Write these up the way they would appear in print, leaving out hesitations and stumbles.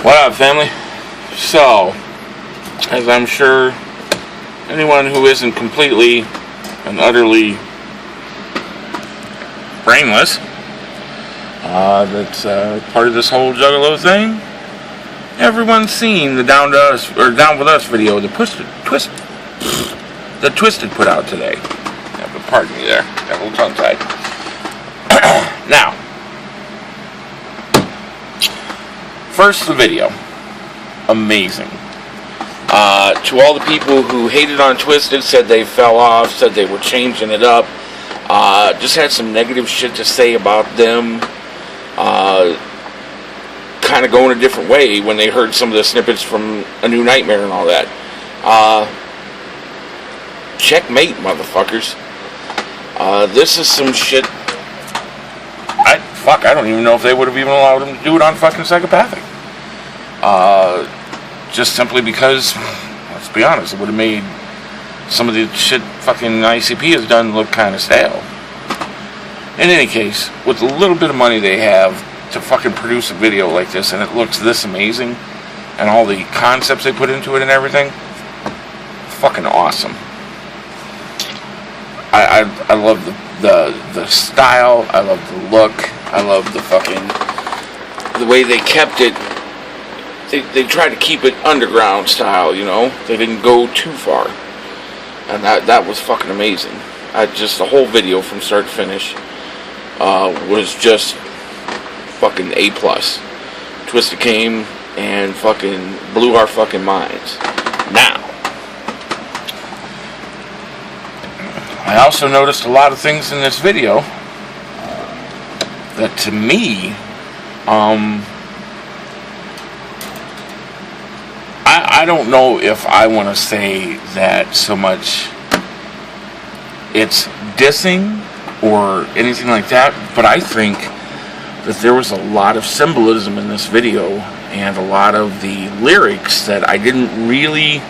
What up, family? So, as I'm sure anyone who isn't completely and utterly brainless, that's part of this whole Juggalo thing, everyone's seen the Down With Us video that Twiztid put out today. Yeah, but pardon me there, got a little tongue-tied. Now, first, the video. Amazing. To all the people who hated on Twiztid, said they fell off, said they were changing it up, just had some negative shit to say about them, kind of going a different way when they heard some of the snippets from A New Nightmare and all that. Checkmate, motherfuckers. This is some shit. I don't even know if they would have even allowed him to do it on fucking Psychopathic. Just simply because, let's be honest, it would have made some of the shit fucking ICP has done look kind of stale. In any case, with the little bit of money they have to fucking produce a video like this, and it looks this amazing, and all the concepts they put into it and everything, fucking awesome. I love the style, I love the look, I love the way they kept it. They tried to keep it underground style, you know. They didn't go too far, and that was fucking amazing. Just the whole video from start to finish was just fucking A+. Twiztid came and fucking blew our fucking minds. Now, I also noticed a lot of things in this video that, to me, I don't know if I want to say that so much it's dissing or anything like that, but I think that there was a lot of symbolism in this video and a lot of the lyrics that I didn't really,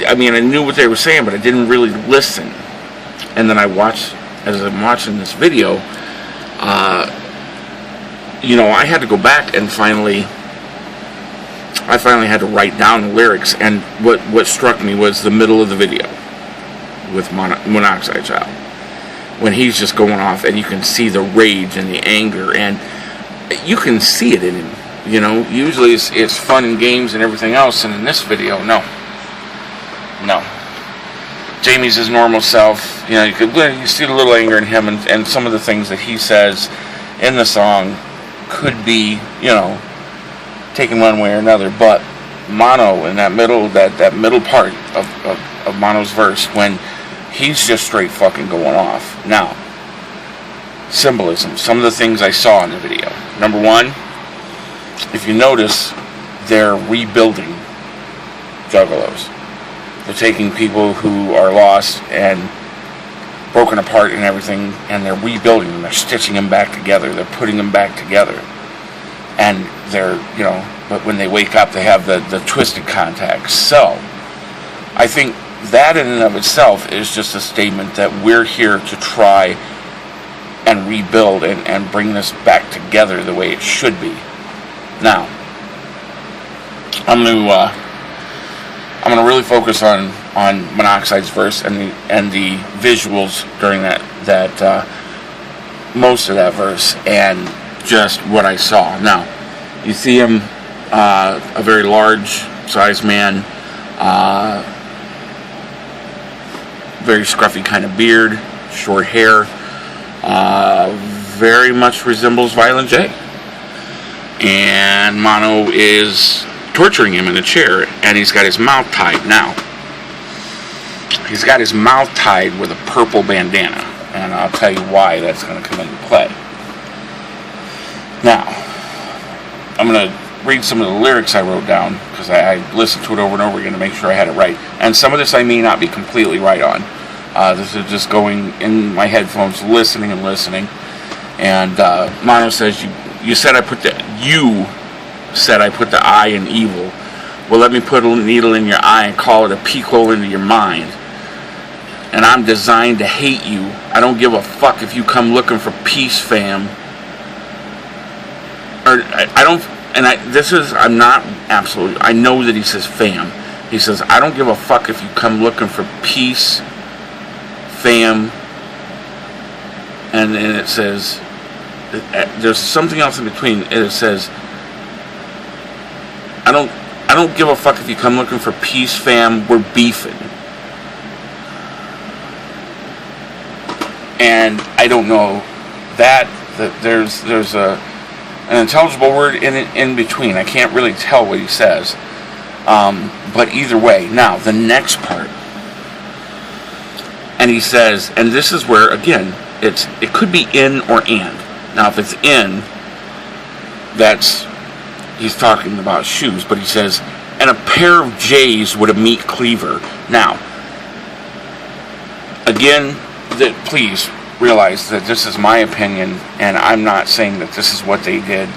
I mean, I knew what they were saying, but I didn't really listen. And then as I'm watching this video, I had to go back and I finally had to write down the lyrics, and what struck me was the middle of the video with Monoxide Child, when he's just going off, and you can see the rage and the anger, and you can see it in him. Usually it's fun and games and everything else, and in this video, no. Jamie's his normal self. You see the little anger in him, and some of the things that he says in the song could be, taken one way or another, but Mono in that middle part of Mono's verse, when he's just straight fucking going off. Now, symbolism. Some of the things I saw in the video. Number one, if you notice, they're rebuilding Juggalos. They're taking people who are lost and broken apart and everything, and they're rebuilding them. They're stitching them back together. They're putting them back together. And they're, but when they wake up, they have the Twiztid contacts. So, I think that in and of itself is just a statement that we're here to try and rebuild and bring this back together the way it should be. Now, I'm gonna really focus on Monoxide's verse and the visuals during that most of that verse, and just what I saw. Now, you see him, a very large sized man, very scruffy kind of beard, short hair, very much resembles Violent J. And Mono is torturing him in a chair, and he's got his mouth tied. Now, he's got his mouth tied with a purple bandana, and I'll tell you why that's going to come into play. Now, I'm going to read some of the lyrics I wrote down, because I listened to it over and over again to make sure I had it right. And some of this I may not be completely right on. This is just going in my headphones, listening. And Mono says, you said I put the I in evil. Well, let me put a needle in your eye and call it a peek hole into your mind. And I'm designed to hate you. I don't give a fuck if you come looking for peace, fam. Or I don't. I'm not absolutely, I know that he says fam. He says, I don't give a fuck if you come looking for peace, fam, and then it says, there's something else in between, and it says, I don't give a fuck if you come looking for peace, fam, we're beefing. And I don't know that there's an intelligible word in between. I can't really tell what he says. But either way, now the next part, and he says, and this is where again it could be in or and. Now if it's in, he's talking about shoes, but he says, and a pair of J's with a meat cleaver. Now, again, please realize that this is my opinion, and I'm not saying that this is what they did,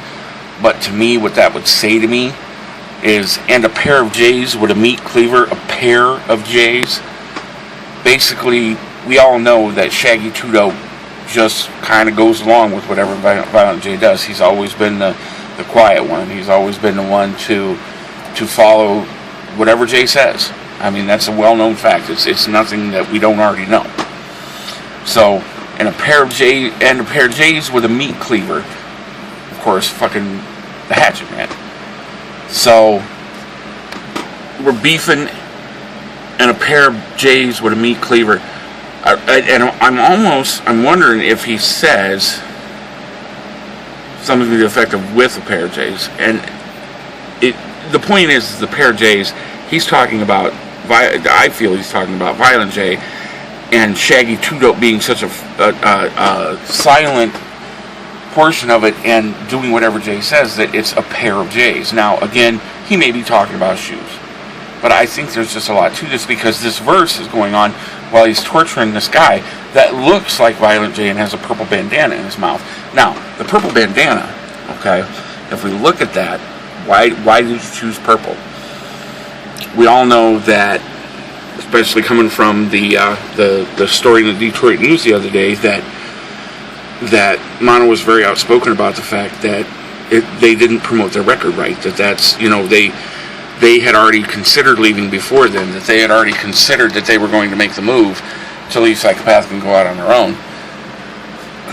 but to me, what that would say to me is, and a pair of J's with a meat cleaver, a pair of J's. Basically, we all know that Shaggy 2-Dope just kind of goes along with whatever Violent J does. He's always been the quiet one. He's always been the one to follow whatever Jay says. I mean, that's a well-known fact. It's nothing that we don't already know. So, and a pair of J's with a meat cleaver. Of course, fucking the Hatchet Man. So, we're beefing, and a pair of J's with a meat cleaver. And I'm wondering if he says something to the effect of with a pair of J's. And the point is, the pair of J's, he's talking about, I feel he's talking about Violent J, and Shaggy 2-Dope being such a silent portion of it and doing whatever Jay says, that it's a pair of J's. Now, again, he may be talking about shoes. But I think there's just a lot to this, because this verse is going on while he's torturing this guy that looks like Violent J and has a purple bandana in his mouth. Now, the purple bandana, okay, if we look at that, why did you choose purple? We all know that, especially coming from the story in the Detroit News the other day, that Mono was very outspoken about the fact that they didn't promote their record right. They had already considered leaving before then, that they had already considered that they were going to make the move to leave Psychopath and go out on their own.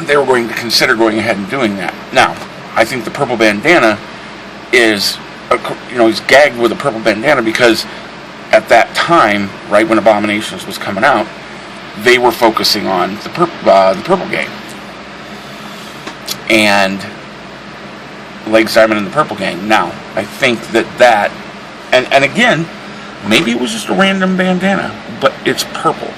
They were going to consider going ahead and doing that. Now, I think the purple bandana is, he's gagged with a purple bandana because at that time, right when Abominations was coming out, they were focusing on the Purple Gang. And Leg Simon and the Purple Gang. Now, I think that and again, maybe it was just a random bandana, but it's purple.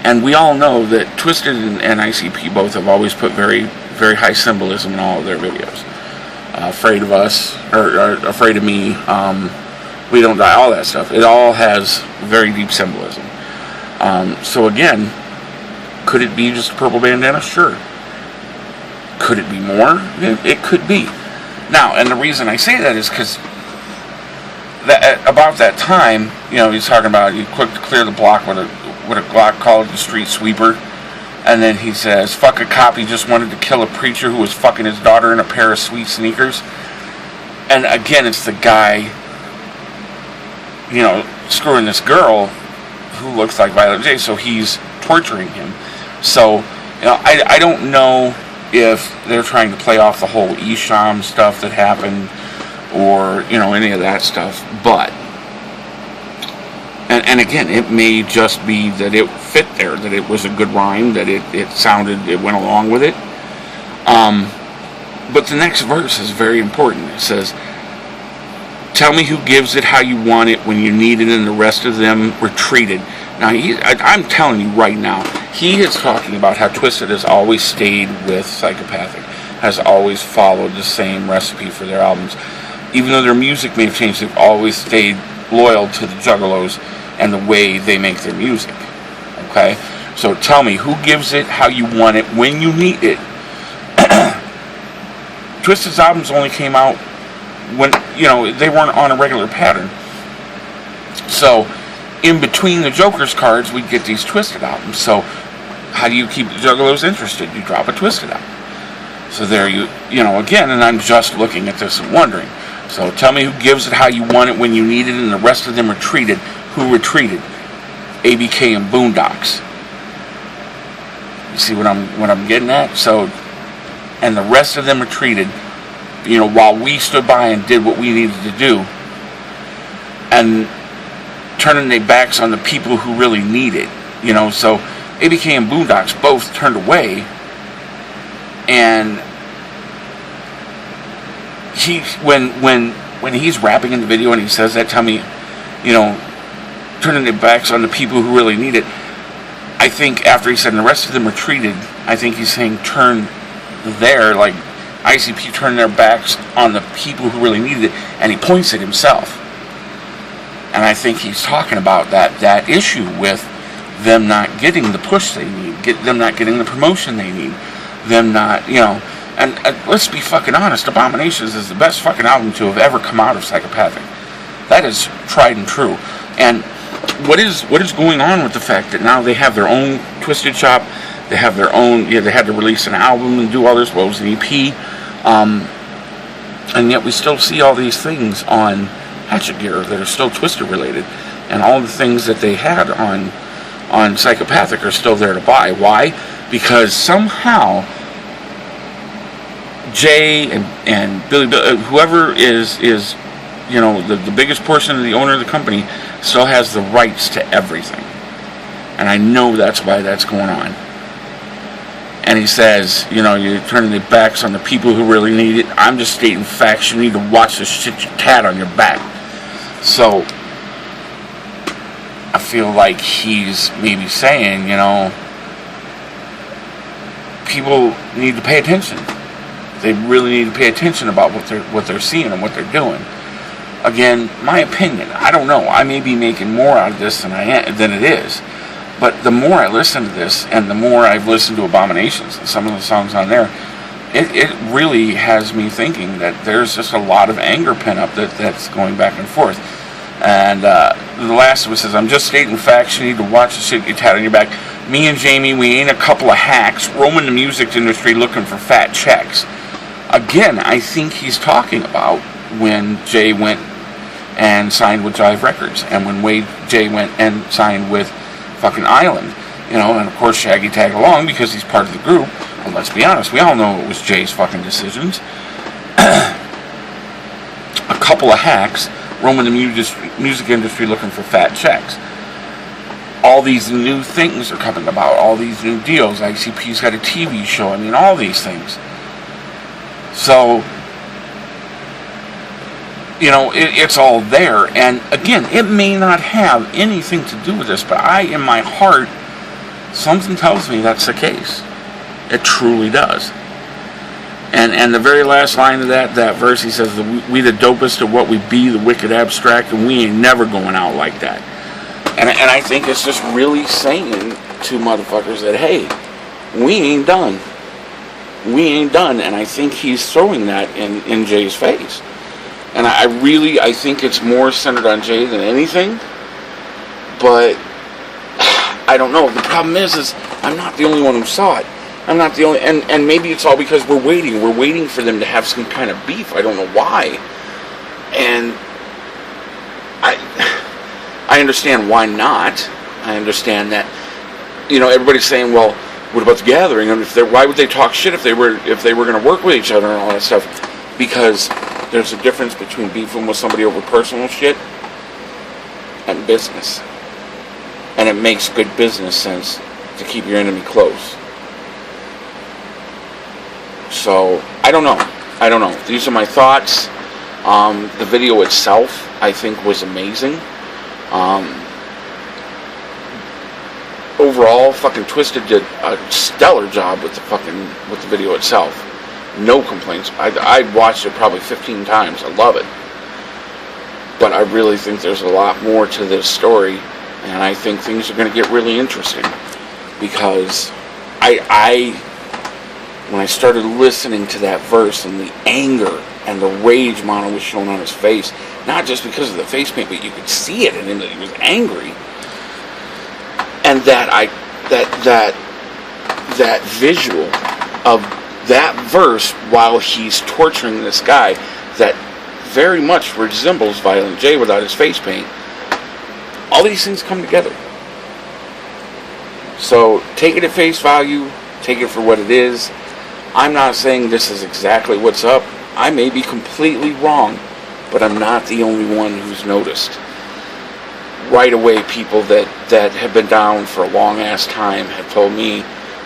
And we all know that Twiztid and ICP both have always put very, very high symbolism in all of their videos. Afraid of Us, or Afraid of Me, We Don't Die, all that stuff. It all has very deep symbolism. So again, could it be just a purple bandana? Sure. Could it be more? It could be. Now, and the reason I say that is because about that time, he's talking about he quick to clear the block with a Glock called the street sweeper, and then he says, "Fuck a cop, he just wanted to kill a preacher who was fucking his daughter in a pair of sweet sneakers." And again, it's the guy, screwing this girl who looks like Violent J, so he's torturing him. So, I don't know if they're trying to play off the whole Esham stuff that happened, or any of that stuff, but and again, it may just be that it fit there, that it was a good rhyme, that it went along with it. But the next verse is very important. It says, "Tell me who gives it how you want it when you need it, and the rest of them retreated." Now, I'm telling you right now, he is talking about how Twiztid has always stayed with Psychopathic, has always followed the same recipe for their albums. Even though their music may have changed, they've always stayed loyal to the Juggalos and the way they make their music. Okay? So tell me, who gives it how you want it when you need it? Twiztid's albums only came out when, they weren't on a regular pattern. So, in between the Joker's cards, we get these Twiztid albums. So, how do you keep the Juggalos interested? You drop a Twiztid album. So there you know, again, and I'm just looking at this and wondering. So tell me who gives it how you want it when you need it, and the rest of them retreated. Who retreated? ABK and Boondocks. You see what I'm getting at? So, and the rest of them retreated, you know, while we stood by and did what we needed to do, and turning their backs on the people who really need it. You know, so ABK and Boondocks both turned away, and he, when he's rapping in the video and he says that, tell me, you know, turning their backs on the people who really need it. I think after he said, and the rest of them retreated, I think he's saying turn there, like ICP turning their backs on the people who really needed it, and he points at himself. And I think he's talking about that issue with them not getting the push they need, them not getting the promotion they need, them not, you know, and let's be fucking honest, Abominations is the best fucking album to have ever come out of Psychopathic. That is tried and true. And what is going on with the fact that now they have their own Twiztid shop, they have their own, they had to release an album and do all this, well, it was an EP, and yet we still see all these things on Hatchet Gear that are still Twiztid related, and all the things that they had on Psychopathic are still there to buy. Why? Because somehow Jay and Billy, whoever is you know, the biggest portion of the owner of the company still has the rights to everything. And I know that's why that's going on. And he says, you know, you're turning their backs on the people who really need it. I'm just stating facts. You need to watch the shit you tat on your back. So I feel like he's maybe saying, you know, people need to pay attention. They really need to pay attention about what they're seeing and what they're doing. Again, my opinion, I don't know. I may be making more out of this than it is. But the more I listen to this, and the more I've listened to Abominations and some of the songs on there, it really has me thinking that there's just a lot of anger pent up that's going back and forth. And the last of it says, I'm just stating facts. You need to watch the shit you tat on your back. Me and Jamie, we ain't a couple of hacks roaming the music industry looking for fat checks. Again, I think he's talking about when Jay went and signed with Jive Records, and when Jay went and signed with fucking Island, you know, and of course Shaggy tagged along because he's part of the group. And let's be honest, we all know it was Jay's fucking decisions. A couple of hacks roaming the music industry looking for fat checks. All these new things are coming about, all these new deals. ICP's got a TV show, I mean, all these things. So, you know, it's all there. And again, it may not have anything to do with this, but in my heart, something tells me that's the case. It truly does. And the very last line of that verse, he says, we the dopest of what we be, the wicked abstract, and we ain't never going out like that. And I think it's just really saying to motherfuckers that, hey, we ain't done. We ain't done. And I think he's throwing that in Jay's face. And I think it's more centered on Jay than anything. But I don't know. The problem is I'm not the only one who saw it. I'm not the only, and maybe it's all because we're waiting for them to have some kind of beef. I don't know why. And I understand why not. I understand that, you know, everybody's saying, well, what about the gathering? And why would they talk shit if they were going to work with each other and all that stuff? Because there's a difference between beefing with somebody over personal shit and business. And it makes good business sense to keep your enemy close. So, I don't know. These are my thoughts. The video itself, I think, was amazing. Overall, fucking Twiztid did a stellar job with the video itself. No complaints. I'd watched it probably 15 times. I love it. But I really think there's a lot more to this story, and I think things are going to get really interesting. Because when I started listening to that verse and the anger and the rage Mono was showing on his face, not just because of the face paint, but you could see it, and that he was angry. And that visual of that verse, while he's torturing this guy, that very much resembles Violent J without his face paint. All these things come together. So take it at face value, take it for what it is. I'm not saying this is exactly what's up. I may be completely wrong, but I'm not the only one who's noticed. Right away, people that have been down for a long ass time have told me,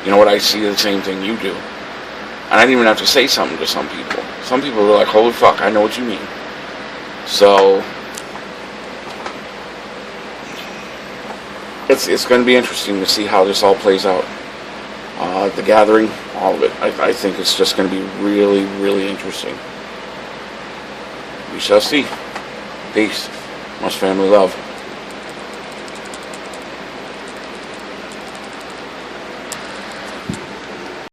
you know what, I see the same thing you do. And I didn't even have to say something to some people. Some people are like, holy fuck, I know what you mean. So it's going to be interesting to see how this all plays out. The Gathering, all of it. I think it's just going to be really, really interesting. We shall see. Peace. Much family love.